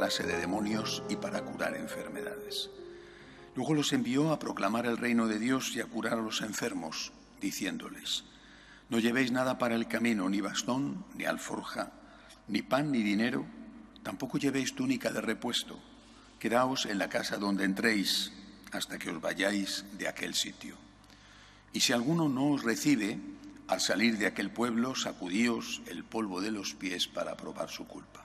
clase de demonios y para curar enfermedades. Luego los envió a proclamar el reino de Dios y a curar a los enfermos, diciéndoles: no llevéis nada para el camino, ni bastón, ni alforja, ni pan, ni dinero, tampoco llevéis túnica de repuesto. Quedaos en la casa donde entréis hasta que os vayáis de aquel sitio. Y si alguno no os recibe, al salir de aquel pueblo, sacudíos el polvo de los pies para probar su culpa.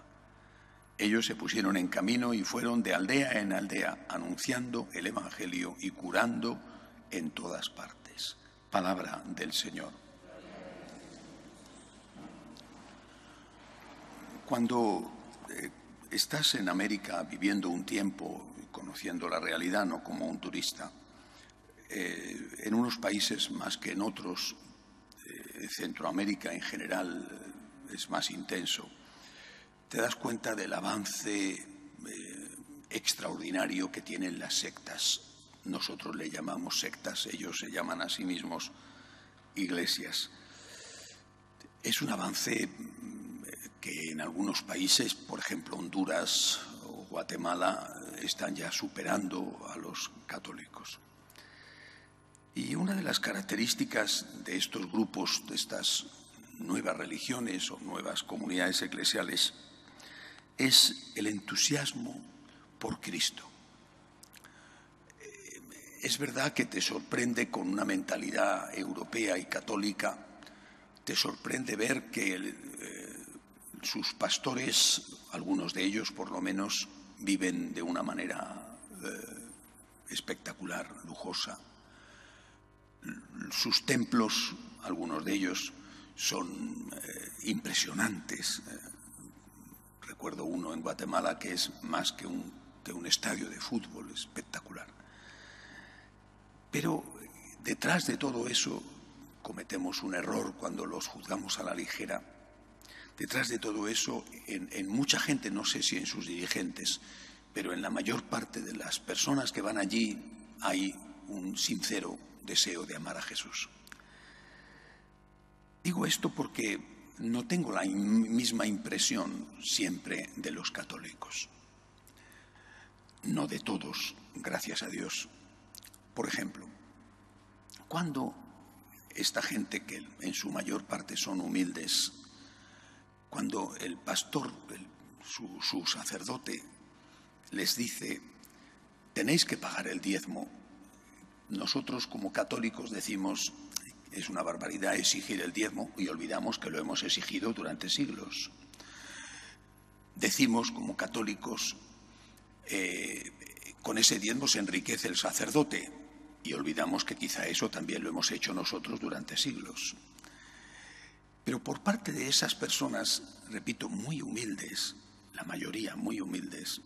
Ellos se pusieron en camino y fueron de aldea en aldea, anunciando el Evangelio y curando en todas partes. Palabra del Señor. Cuando estás en América viviendo un tiempo, conociendo la realidad, no como un turista, en unos países más que en otros, Centroamérica en general es más intenso, te das cuenta del avance extraordinario que tienen las sectas. Nosotros le llamamos sectas, ellos se llaman a sí mismos iglesias. Es un avance que en algunos países, por ejemplo Honduras o Guatemala, están ya superando a los católicos. Y una de las características de estos grupos, de estas nuevas religiones o nuevas comunidades eclesiales, es el entusiasmo por Cristo. Es verdad que te sorprende con una mentalidad europea y católica, te sorprende ver que sus pastores, algunos de ellos por lo menos, viven de una manera espectacular, lujosa. Sus templos, algunos de ellos, son impresionantes. Recuerdo uno en Guatemala que es más que un estadio de fútbol, espectacular. Pero detrás de todo eso cometemos un error cuando los juzgamos a la ligera. Detrás de todo eso, en mucha gente, no sé si en sus dirigentes, pero en la mayor parte de las personas que van allí hay un sincero deseo de amar a Jesús. Digo esto porque no tengo la misma impresión siempre de los católicos. No de todos, gracias a Dios. Por ejemplo, cuando esta gente, que en su mayor parte son humildes, cuando el pastor, su sacerdote, les dice: tenéis que pagar el diezmo, nosotros como católicos decimos: es una barbaridad exigir el diezmo, y olvidamos que lo hemos exigido durante siglos. Decimos como católicos: con ese diezmo se enriquece el sacerdote, y olvidamos que quizá eso también lo hemos hecho nosotros durante siglos. Pero por parte de esas personas, repito, muy humildes, la mayoría muy humildes,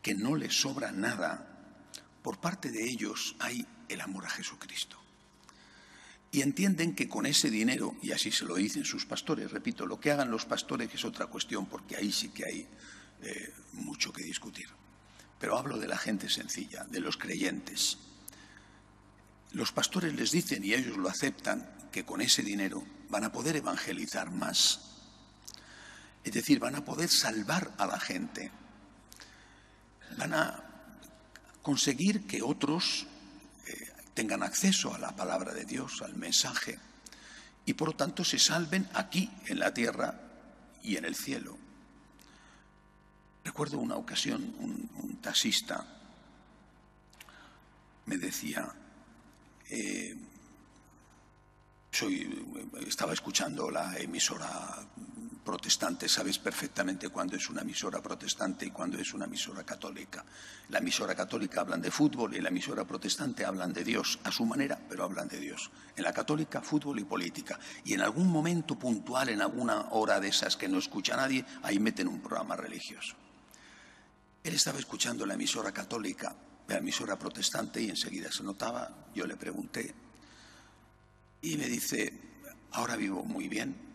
que no les sobra nada, por parte de ellos hay el amor a Jesucristo. Y entienden que con ese dinero, y así se lo dicen sus pastores, repito, lo que hagan los pastores es otra cuestión, porque ahí sí que hay mucho que discutir. Pero hablo de la gente sencilla, de los creyentes. Los pastores les dicen, y ellos lo aceptan, que con ese dinero van a poder evangelizar más. Es decir, van a poder salvar a la gente. Van a conseguir que otros tengan acceso a la palabra de Dios, al mensaje, y por lo tanto se salven aquí, en la tierra y en el cielo. Recuerdo una ocasión, un taxista me decía, estaba escuchando la emisora protestante, sabes perfectamente cuándo es una emisora protestante y cuándo es una emisora católica. La emisora católica hablan de fútbol y la emisora protestante hablan de Dios, a su manera, pero hablan de Dios. En la católica, fútbol y política. Y en algún momento puntual, en alguna hora de esas que no escucha nadie, ahí meten un programa religioso. Él estaba escuchando la emisora católica, la emisora protestante, y enseguida se notaba. Yo le pregunté y me dice: ahora vivo muy bien.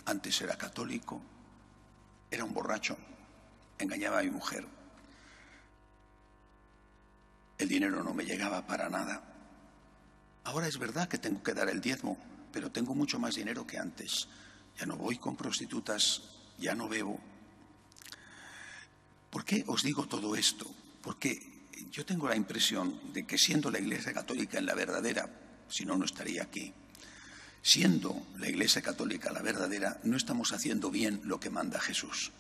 Antes era católico, era un borracho, engañaba a mi mujer. El dinero no me llegaba para nada. Ahora es verdad que tengo que dar el diezmo, pero tengo mucho más dinero que antes. Ya no voy con prostitutas, ya no bebo. ¿Por qué os digo todo esto? Porque yo tengo la impresión de que siendo la Iglesia Católica en la verdadera, si no, no estaría aquí, siendo la Iglesia Católica la verdadera, no estamos haciendo bien lo que manda Jesús.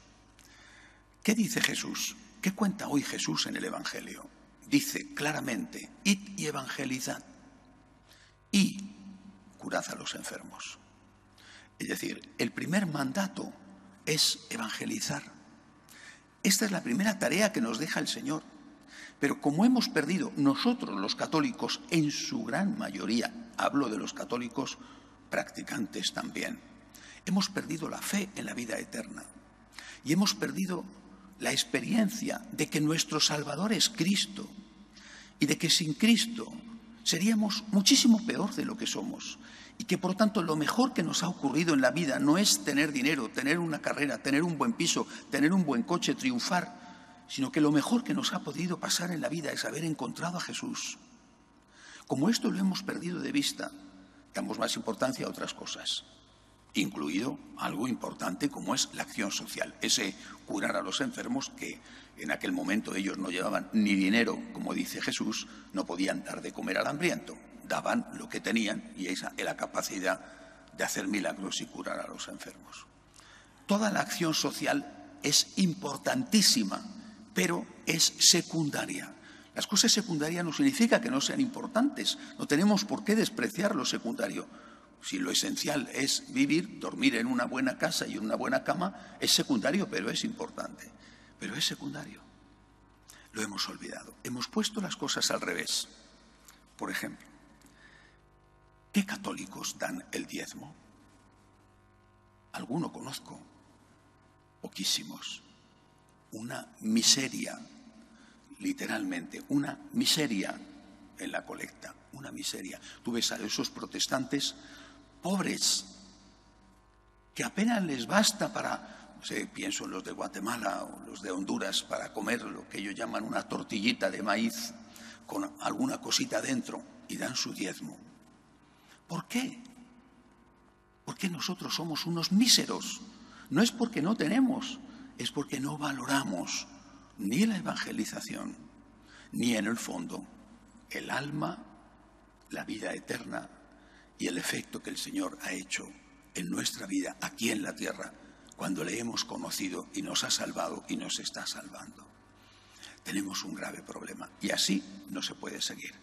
¿Qué dice Jesús? ¿Qué cuenta hoy Jesús en el Evangelio? Dice claramente, id y evangelizad y curad a los enfermos. Es decir, el primer mandato es evangelizar. Esta es la primera tarea que nos deja el Señor. Pero como hemos perdido nosotros los católicos en su gran mayoría, hablo de los católicos practicantes también, hemos perdido la fe en la vida eterna y hemos perdido la experiencia de que nuestro Salvador es Cristo y de que sin Cristo seríamos muchísimo peor de lo que somos y que por tanto lo mejor que nos ha ocurrido en la vida no es tener dinero, tener una carrera, tener un buen piso, tener un buen coche, triunfar, sino que lo mejor que nos ha podido pasar en la vida es haber encontrado a Jesús. Como esto lo hemos perdido de vista, damos más importancia a otras cosas, incluido algo importante como es la acción social, ese curar a los enfermos que en aquel momento ellos no llevaban ni dinero, como dice Jesús, no podían dar de comer al hambriento, daban lo que tenían y esa era la capacidad de hacer milagros y curar a los enfermos. Toda la acción social es importantísima, pero es secundaria. Las cosas secundarias no significa que no sean importantes, no tenemos por qué despreciar lo secundario. Si lo esencial es vivir, dormir en una buena casa y en una buena cama, es secundario, pero es importante. Pero es secundario. Lo hemos olvidado. Hemos puesto las cosas al revés. Por ejemplo, ¿qué católicos dan el diezmo? Alguno conozco, poquísimos. Una miseria, literalmente, una miseria en la colecta, una miseria. Tú ves a esos protestantes pobres, que apenas les basta para, no sé, pienso en los de Guatemala o los de Honduras, para comer lo que ellos llaman una tortillita de maíz con alguna cosita dentro y dan su diezmo. ¿Por qué? Porque nosotros somos unos míseros. No es porque no tenemos, es porque no valoramos ni la evangelización, ni en el fondo el alma, la vida eterna y el efecto que el Señor ha hecho en nuestra vida aquí en la tierra cuando le hemos conocido y nos ha salvado y nos está salvando. Tenemos un grave problema y así no se puede seguir.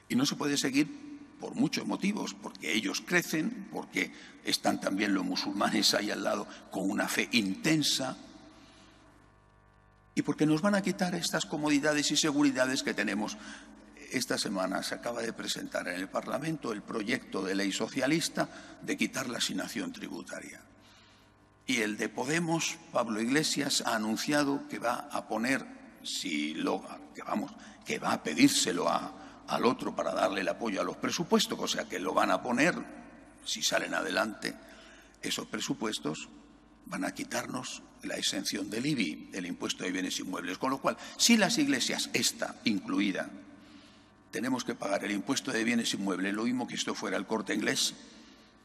Y no se puede seguir por muchos motivos, porque ellos crecen, porque están también los musulmanes ahí al lado con una fe intensa y porque nos van a quitar estas comodidades y seguridades que tenemos. Esta semana se acaba de presentar en el Parlamento el proyecto de ley socialista de quitar la asignación tributaria. Y el de Podemos, Pablo Iglesias, ha anunciado que va a poner, que va a pedírselo al otro para darle el apoyo a los presupuestos, o sea que lo van a poner, si salen adelante esos presupuestos, van a quitarnos la exención del IBI, el impuesto de bienes inmuebles. Con lo cual, si las iglesias, esta incluida, tenemos que pagar el impuesto de bienes inmuebles, lo mismo que si esto fuera el Corte Inglés,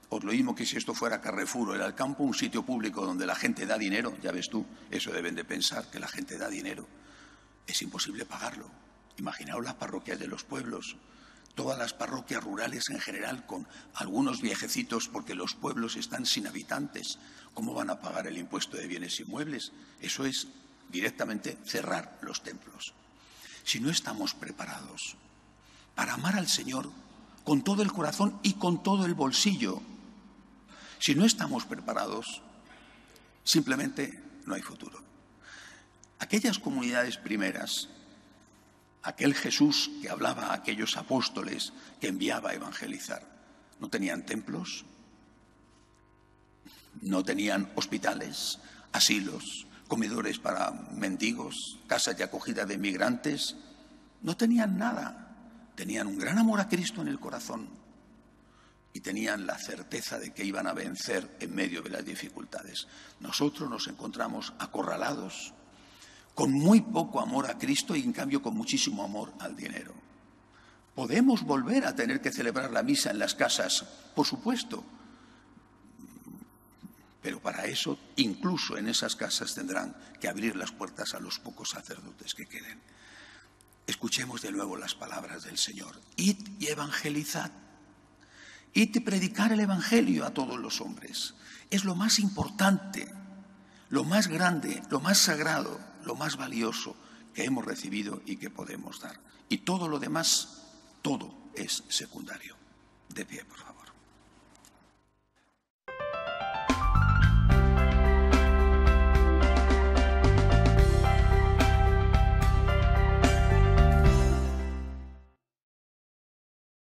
o lo mismo que si esto fuera Carrefour o el Alcampo, un sitio público donde la gente da dinero, ya ves tú, eso deben de pensar, que la gente da dinero, es imposible pagarlo. Imaginaos las parroquias de los pueblos, todas las parroquias rurales en general, con algunos viejecitos porque los pueblos están sin habitantes. ¿Cómo van a pagar el impuesto de bienes inmuebles? Eso es directamente cerrar los templos. Si no estamos preparados para amar al Señor con todo el corazón y con todo el bolsillo, si no estamos preparados, simplemente no hay futuro. Aquellas comunidades primeras, aquel Jesús que hablaba a aquellos apóstoles que enviaba a evangelizar, no tenían templos, no tenían hospitales, asilos, comedores para mendigos, casas de acogida de migrantes, no tenían nada. Tenían un gran amor a Cristo en el corazón y tenían la certeza de que iban a vencer en medio de las dificultades. Nosotros nos encontramos acorralados, con muy poco amor a Cristo y en cambio con muchísimo amor al dinero. ¿Podemos volver a tener que celebrar la misa en las casas? Por supuesto. Pero para eso, incluso en esas casas tendrán que abrir las puertas a los pocos sacerdotes que queden. Escuchemos de nuevo las palabras del Señor. Id y evangelizad. Id y predicar el Evangelio a todos los hombres. Es lo más importante, lo más grande, lo más sagrado, lo más valioso que hemos recibido y que podemos dar. Y todo lo demás, todo es secundario. De pie, por favor.